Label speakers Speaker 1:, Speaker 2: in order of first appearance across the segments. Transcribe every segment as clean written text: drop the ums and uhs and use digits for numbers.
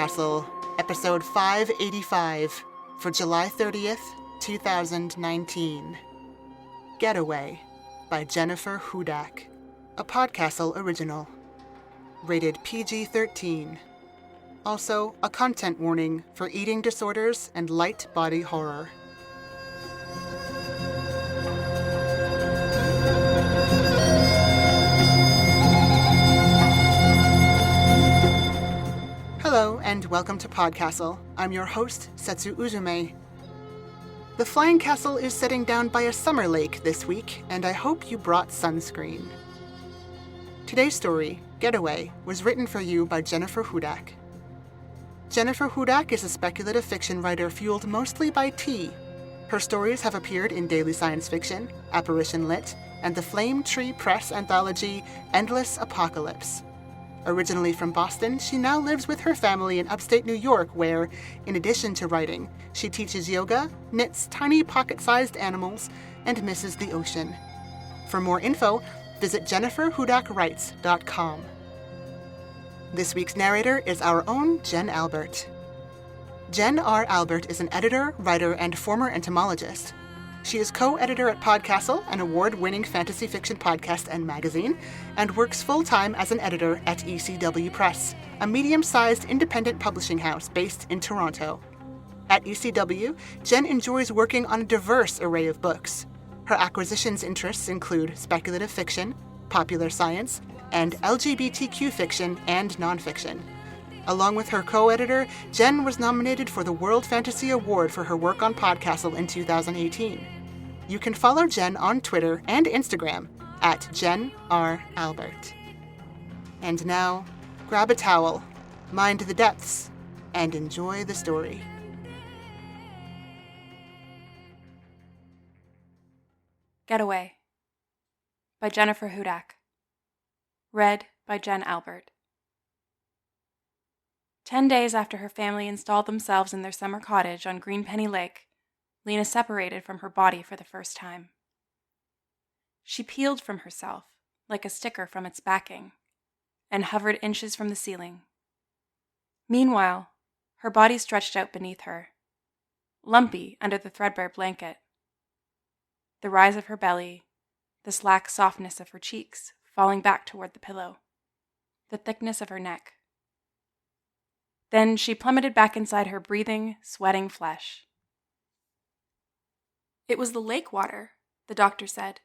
Speaker 1: PodCastle, episode 585, for July 30th, 2019. Getaway, by Jennifer Hudak, a PodCastle original. Rated PG-13. Also, a content warning for eating disorders and light body horror. Hello, and welcome to PodCastle. I'm your host, Setsu Uzume. The Flying Castle is setting down by a summer lake this week, and I hope you brought sunscreen. Today's story, Getaway, was written for you by Jennifer Hudak. Jennifer Hudak is a speculative fiction writer fueled mostly by tea. Her stories have appeared in Daily Science Fiction, Apparition Lit, and the Flame Tree Press anthology Endless Apocalypse. Originally from Boston, she now lives with her family in upstate New York where, in addition to writing, she teaches yoga, knits tiny pocket-sized animals, and misses the ocean. For more info, visit jenniferhudackwrites.com. This week's narrator is our own Jen Albert. Jen R. Albert is an editor, writer, and former entomologist. She is co-editor at PodCastle, an award-winning fantasy fiction podcast and magazine, and works full-time as an editor at ECW Press, a medium-sized independent publishing house based in Toronto. At ECW, Jen enjoys working on a diverse array of books. Her acquisitions interests include speculative fiction, popular science, and LGBTQ fiction and nonfiction. Along with her co-editor, Jen was nominated for the World Fantasy Award for her work on PodCastle in 2018. You can follow Jen on Twitter and Instagram at Jen R. Albert. And now, grab a towel, mind the depths, and enjoy the story.
Speaker 2: Getaway, by Jennifer Hudak. Read by Jen Albert. 10 days after her family installed themselves in their summer cottage on Greenpenny Lake, Lena separated from her body for the first time. She peeled from herself, like a sticker from its backing, and hovered inches from the ceiling. Meanwhile, her body stretched out beneath her, lumpy under the threadbare blanket. The rise of her belly, the slack softness of her cheeks falling back toward the pillow, the thickness of her neck. Then she plummeted back inside her breathing, sweating flesh. It was the lake water, the doctor said.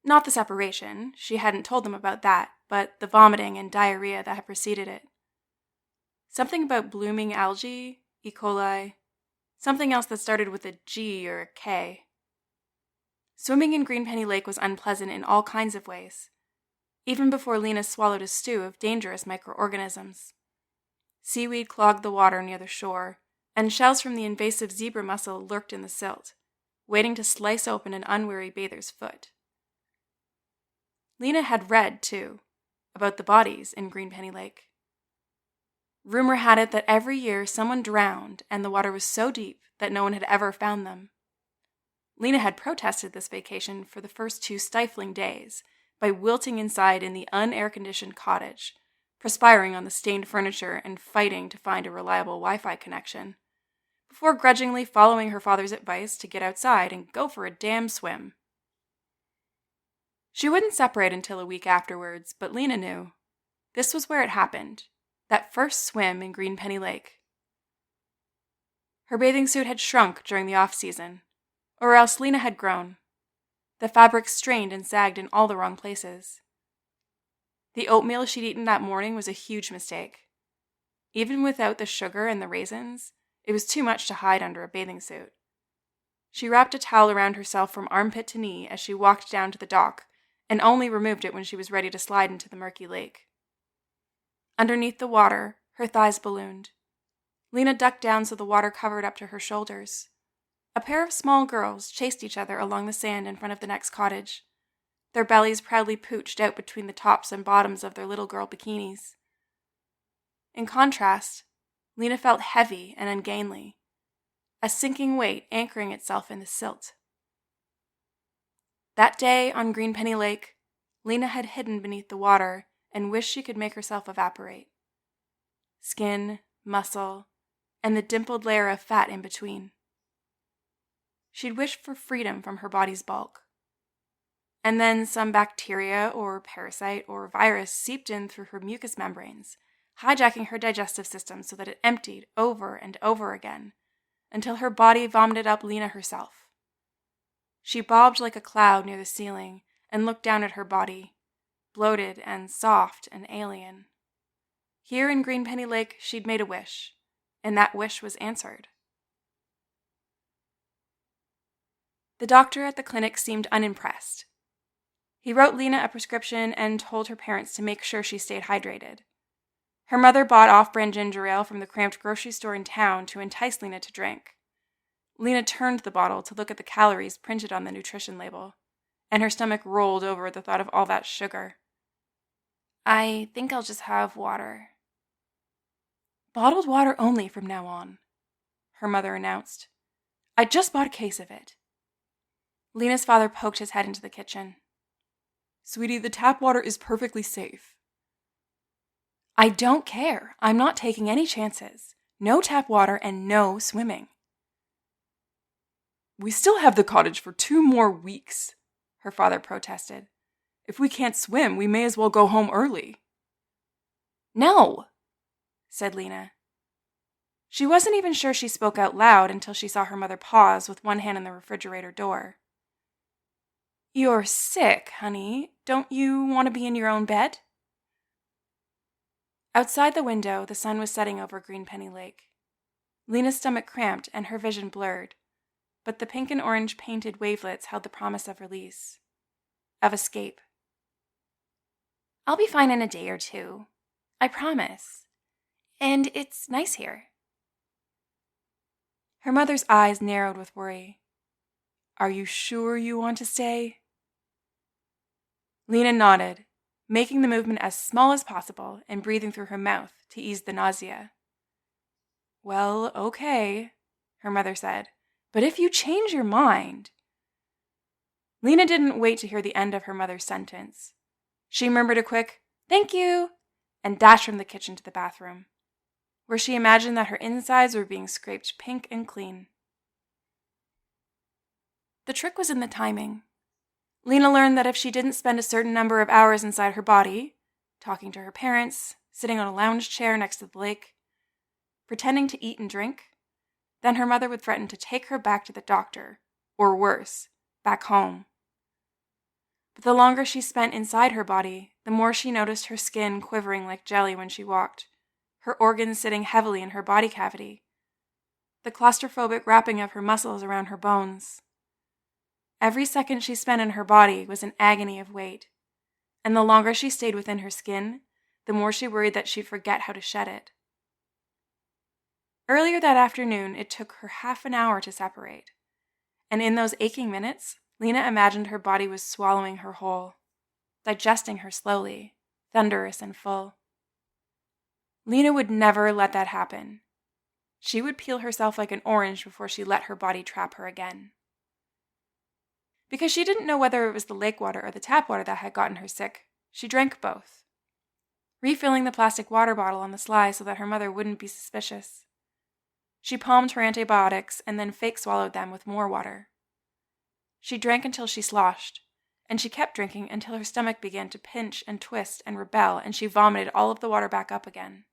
Speaker 2: Not the separation, she hadn't told them about that, but the vomiting and diarrhea that had preceded it. Something about blooming algae, E. coli, something else that started with a G or a K. Swimming in Greenpenny Lake was unpleasant in all kinds of ways, even before Lena swallowed a stew of dangerous microorganisms. Seaweed clogged the water near the shore, and shells from the invasive zebra mussel lurked in the silt, waiting to slice open an unwary bather's foot. Lena had read, too, about the bodies in Greenpenny Lake. Rumor had it that every year someone drowned and the water was so deep that no one had ever found them. Lena had protested this vacation for the first 2 stifling days by wilting inside in the un-air-conditioned cottage, perspiring on the stained furniture and fighting to find a reliable Wi-Fi connection, before grudgingly following her father's advice to get outside and go for a damn swim. She wouldn't separate until a week afterwards, but Lena knew. This was where it happened, that first swim in Greenpenny Lake. Her bathing suit had shrunk during the off-season, or else Lena had grown. The fabric strained and sagged in all the wrong places. The oatmeal she'd eaten that morning was a huge mistake. Even without the sugar and the raisins, it was too much to hide under a bathing suit. She wrapped a towel around herself from armpit to knee as she walked down to the dock, and only removed it when she was ready to slide into the murky lake. Underneath the water, her thighs ballooned. Lena ducked down so the water covered up to her shoulders. A pair of small girls chased each other along the sand in front of the next cottage, their bellies proudly pooched out between the tops and bottoms of their little girl bikinis. In contrast, Lena felt heavy and ungainly, a sinking weight anchoring itself in the silt. That day on Greenpenny Lake, Lena had hidden beneath the water and wished she could make herself evaporate. Skin, muscle, and the dimpled layer of fat in between. She'd wished for freedom from her body's bulk. And then some bacteria or parasite or virus seeped in through her mucous membranes, hijacking her digestive system so that it emptied over and over again, until her body vomited up Lena herself. She bobbed like a cloud near the ceiling and looked down at her body, bloated and soft and alien. Here in Green Penny Lake, she'd made a wish, and that wish was answered. The doctor at the clinic seemed unimpressed. He wrote Lena a prescription and told her parents to make sure she stayed hydrated. Her mother bought off-brand ginger ale from the cramped grocery store in town to entice Lena to drink. Lena turned the bottle to look at the calories printed on the nutrition label, and her stomach rolled over at the thought of all that sugar. "I think I'll just have water." "Bottled water only from now on," her mother announced. "I just bought a case of it." Lena's father poked his head into the kitchen. "Sweetie, the tap water is perfectly safe." "I don't care. I'm not taking any chances. No tap water and no swimming." "We still have the cottage for 2 more weeks," her father protested. "If we can't swim, we may as well go home early." "No," said Lena. She wasn't even sure she spoke out loud until she saw her mother pause with one hand on the refrigerator door. "You're sick, honey. Don't you want to be in your own bed?" Outside the window, the sun was setting over Green Penny Lake. Lena's stomach cramped and her vision blurred, but the pink and orange painted wavelets held the promise of release, of escape. "I'll be fine in a day or 2. I promise. And it's nice here." Her mother's eyes narrowed with worry. "Are you sure you want to stay?" Lena nodded, making the movement as small as possible and breathing through her mouth to ease the nausea. "Well, okay," her mother said, "but if you change your mind—" Lena didn't wait to hear the end of her mother's sentence. She murmured a quick, "Thank you," and dashed from the kitchen to the bathroom, where she imagined that her insides were being scraped pink and clean. The trick was in the timing. Lena learned that if she didn't spend a certain number of hours inside her body, talking to her parents, sitting on a lounge chair next to the lake, pretending to eat and drink, then her mother would threaten to take her back to the doctor, or worse, back home. But the longer she spent inside her body, the more she noticed her skin quivering like jelly when she walked, her organs sitting heavily in her body cavity, the claustrophobic wrapping of her muscles around her bones. Every second she spent in her body was an agony of weight, and the longer she stayed within her skin, the more she worried that she'd forget how to shed it. Earlier that afternoon, it took her half an hour to separate, and in those aching minutes, Lena imagined her body was swallowing her whole, digesting her slowly, thunderous and full. Lena would never let that happen. She would peel herself like an orange before she let her body trap her again. Because she didn't know whether it was the lake water or the tap water that had gotten her sick, she drank both, refilling the plastic water bottle on the sly so that her mother wouldn't be suspicious. She palmed her antibiotics and then fake swallowed them with more water. She drank until she sloshed, and she kept drinking until her stomach began to pinch and twist and rebel, and she vomited all of the water back up again.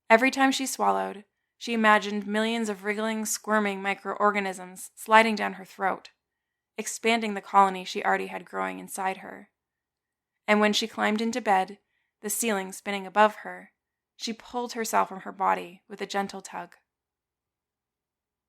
Speaker 2: Every time she swallowed, she imagined millions of wriggling, squirming microorganisms sliding down her throat, expanding the colony she already had growing inside her. And when she climbed into bed, the ceiling spinning above her, she pulled herself from her body with a gentle tug.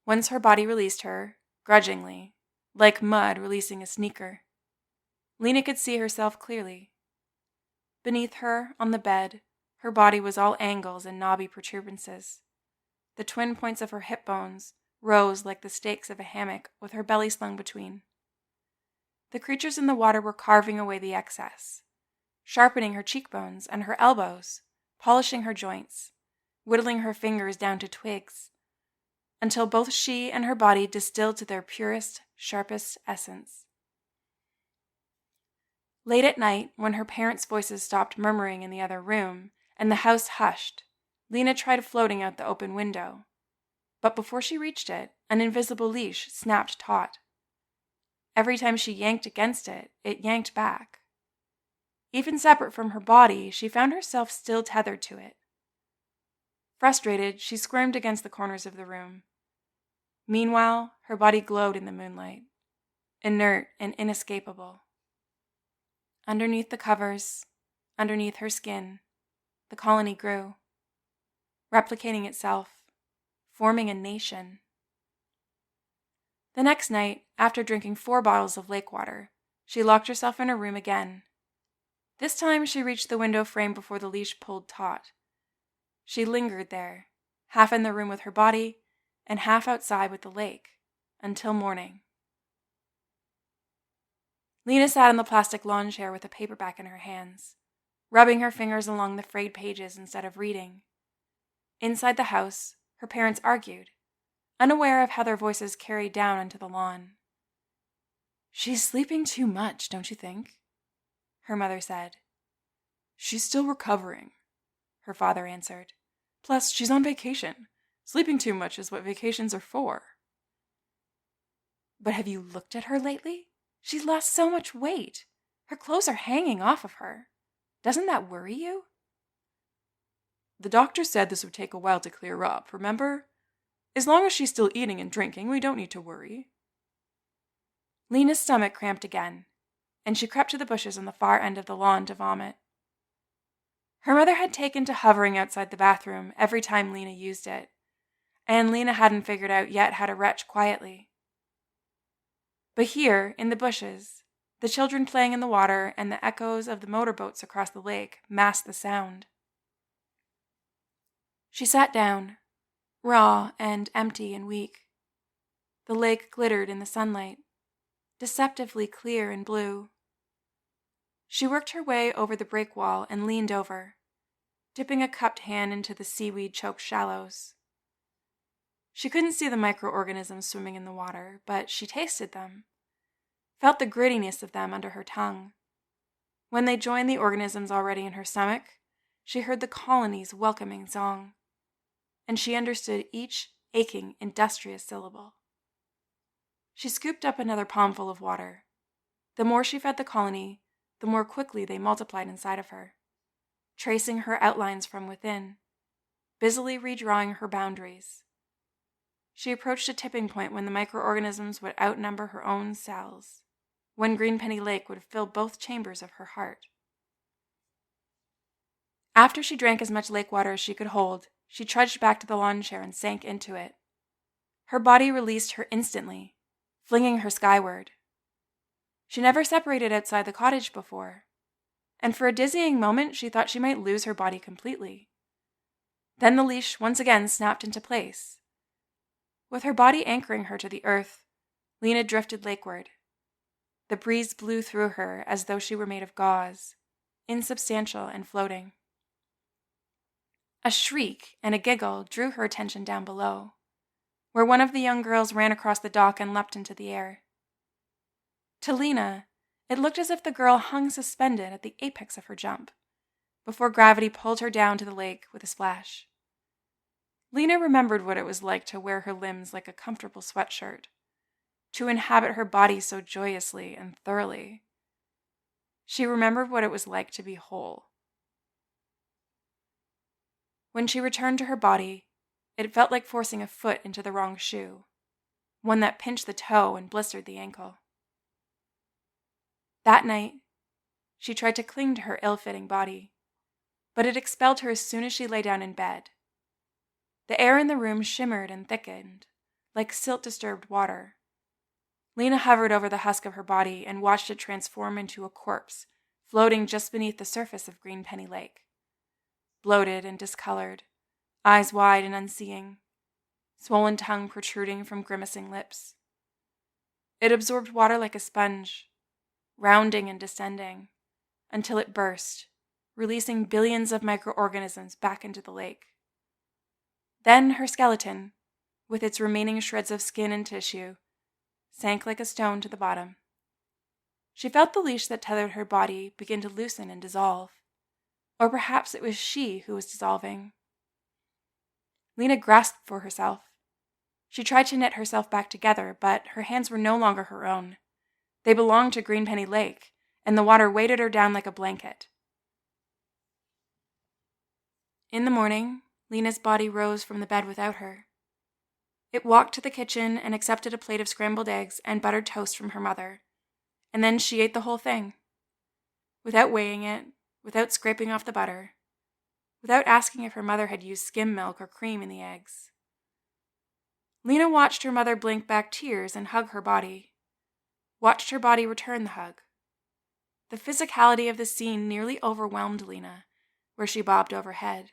Speaker 2: Once her body released her, grudgingly, like mud releasing a sneaker, Lena could see herself clearly. Beneath her, on the bed, her body was all angles and knobby protuberances. The twin points of her hip bones rose like the stakes of a hammock with her belly slung between. The creatures in the water were carving away the excess, sharpening her cheekbones and her elbows, polishing her joints, whittling her fingers down to twigs, until both she and her body distilled to their purest, sharpest essence. Late at night, when her parents' voices stopped murmuring in the other room, and the house hushed, Lena tried floating out the open window, but before she reached it, an invisible leash snapped taut. Every time she yanked against it, it yanked back. Even separate from her body, she found herself still tethered to it. Frustrated, she squirmed against the corners of the room. Meanwhile, her body glowed in the moonlight, inert and inescapable. Underneath the covers, underneath her skin, the colony grew, replicating itself, forming a nation. The next night, after drinking 4 bottles of lake water, she locked herself in her room again. This time she reached the window frame before the leash pulled taut. She lingered there, half in the room with her body and half outside with the lake, until morning. Lena sat in the plastic lawn chair with a paperback in her hands, rubbing her fingers along the frayed pages instead of reading. Inside the house, her parents argued, unaware of how their voices carried down onto the lawn. "She's sleeping too much, don't you think?" her mother said. "She's still recovering," her father answered. "Plus, she's on vacation. Sleeping too much is what vacations are for." "But have you looked at her lately? She's lost so much weight. Her clothes are hanging off of her. Doesn't that worry you?" "The doctor said this would take a while to clear up, remember? As long as she's still eating and drinking, we don't need to worry." Lena's stomach cramped again, and she crept to the bushes on the far end of the lawn to vomit. Her mother had taken to hovering outside the bathroom every time Lena used it, and Lena hadn't figured out yet how to retch quietly. But here, in the bushes, the children playing in the water and the echoes of the motorboats across the lake masked the sound. She sat down, raw and empty and weak. The lake glittered in the sunlight, deceptively clear and blue. She worked her way over the break wall and leaned over, dipping a cupped hand into the seaweed-choked shallows. She couldn't see the microorganisms swimming in the water, but she tasted them, felt the grittiness of them under her tongue. When they joined the organisms already in her stomach, she heard the colony's welcoming song, and she understood each aching, industrious syllable. She scooped up another palmful of water. The more she fed the colony, the more quickly they multiplied inside of her, tracing her outlines from within, busily redrawing her boundaries. She approached a tipping point when the microorganisms would outnumber her own cells, when Greenpenny Lake would fill both chambers of her heart. After she drank as much lake water as she could hold, she trudged back to the lawn chair and sank into it. Her body released her instantly, flinging her skyward. She never separated outside the cottage before, and for a dizzying moment she thought she might lose her body completely. Then the leash once again snapped into place. With her body anchoring her to the earth, Lena drifted lakeward. The breeze blew through her as though she were made of gauze, insubstantial and floating. A shriek and a giggle drew her attention down below, where one of the young girls ran across the dock and leapt into the air. To Lena, it looked as if the girl hung suspended at the apex of her jump, before gravity pulled her down to the lake with a splash. Lena remembered what it was like to wear her limbs like a comfortable sweatshirt, to inhabit her body so joyously and thoroughly. She remembered what it was like to be whole. When she returned to her body, it felt like forcing a foot into the wrong shoe, one that pinched the toe and blistered the ankle. That night, she tried to cling to her ill-fitting body, but it expelled her as soon as she lay down in bed. The air in the room shimmered and thickened, like silt-disturbed water. Lena hovered over the husk of her body and watched it transform into a corpse floating just beneath the surface of Greenpenny Lake. Bloated and discolored, eyes wide and unseeing, swollen tongue protruding from grimacing lips. It absorbed water like a sponge, rounding and descending, until it burst, releasing billions of microorganisms back into the lake. Then her skeleton, with its remaining shreds of skin and tissue, sank like a stone to the bottom. She felt the leash that tethered her body begin to loosen and dissolve. Or perhaps it was she who was dissolving. Lena grasped for herself. She tried to knit herself back together, but her hands were no longer her own. They belonged to Greenpenny Lake, and the water weighted her down like a blanket. In the morning, Lena's body rose from the bed without her. It walked to the kitchen and accepted a plate of scrambled eggs and buttered toast from her mother, and then she ate the whole thing. Without weighing it, without scraping off the butter, without asking if her mother had used skim milk or cream in the eggs. Lena watched her mother blink back tears and hug her body, watched her body return the hug. The physicality of the scene nearly overwhelmed Lena, where she bobbed overhead.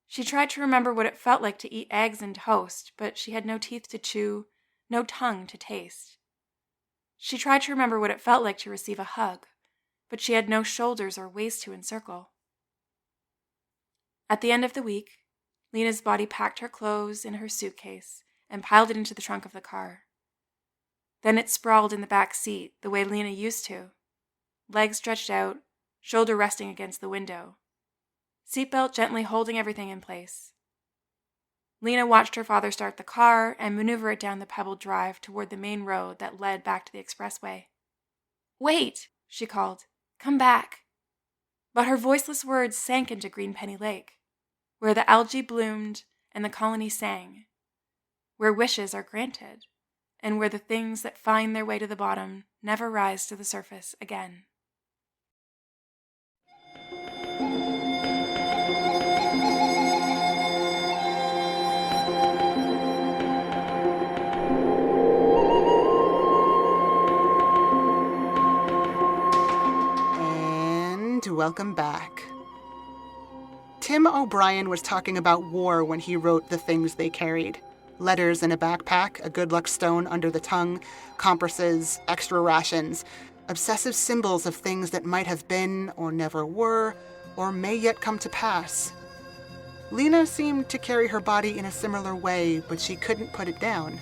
Speaker 2: She tried to remember what it felt like to eat eggs and toast, but she had no teeth to chew, no tongue to taste. She tried to remember what it felt like to receive a hug, but she had no shoulders or waist to encircle. At the end of the week, Lena's body packed her clothes in her suitcase and piled it into the trunk of the car. Then it sprawled in the back seat the way Lena used to, legs stretched out, shoulder resting against the window, seatbelt gently holding everything in place. Lena watched her father start the car and maneuver it down the pebbled drive toward the main road that led back to the expressway. "Wait!" she called. "Come back." But her voiceless words sank into Greenpenny Lake, where the algae bloomed and the colony sang, where wishes are granted, and where the things that find their way to the bottom never rise to the surface again.
Speaker 1: Welcome back. Tim O'Brien was talking about war when he wrote The Things They Carried. Letters in a backpack, a good luck stone under the tongue, compresses, extra rations, obsessive symbols of things that might have been or never were or may yet come to pass. Lena seemed to carry her body in a similar way, but she couldn't put it down.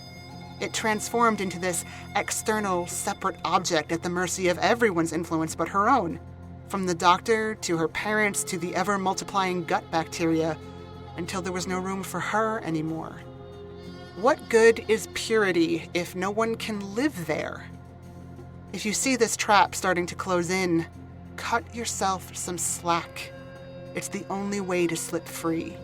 Speaker 1: It transformed into this external, separate object at the mercy of everyone's influence but her own. From the doctor, to her parents, to the ever-multiplying gut bacteria, until there was no room for her anymore. What good is purity if no one can live there? If you see this trap starting to close in, cut yourself some slack. It's the only way to slip free.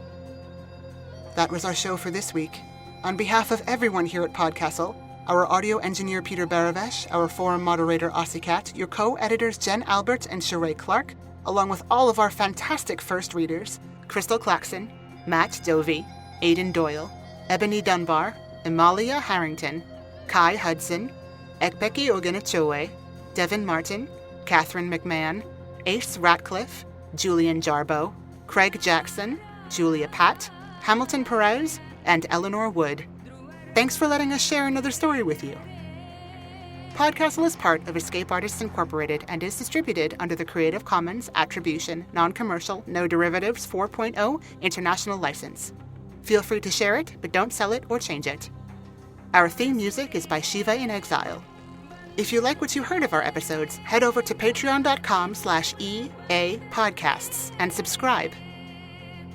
Speaker 1: That was our show for this week. On behalf of everyone here at PodCastle, our audio engineer Peter Baravesh, our forum moderator Ossicat, your co-editors Jen Albert and Sheree Clark, along with all of our fantastic first readers, Crystal Claxon, Matt Dovey, Aidan Doyle, Ebony Dunbar, Amalia Harrington, Kai Hudson, Ekpeki Oganachoe, Devin Martin, Catherine McMahon, Ace Ratcliffe, Julian Jarbo, Craig Jackson, Julia Patt, Hamilton Perez, and Eleanor Wood. Thanks for letting us share another story with you. PodCastle is part of Escape Artists Incorporated and is distributed under the Creative Commons Attribution, Non-Commercial, No Derivatives 4.0 International License. Feel free to share it, but don't sell it or change it. Our theme music is by Shiva in Exile. If you like what you heard of our episodes, head over to patreon.com/EAPodcasts and subscribe.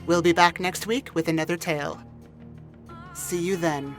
Speaker 1: We'll be back next week with another tale. See you then.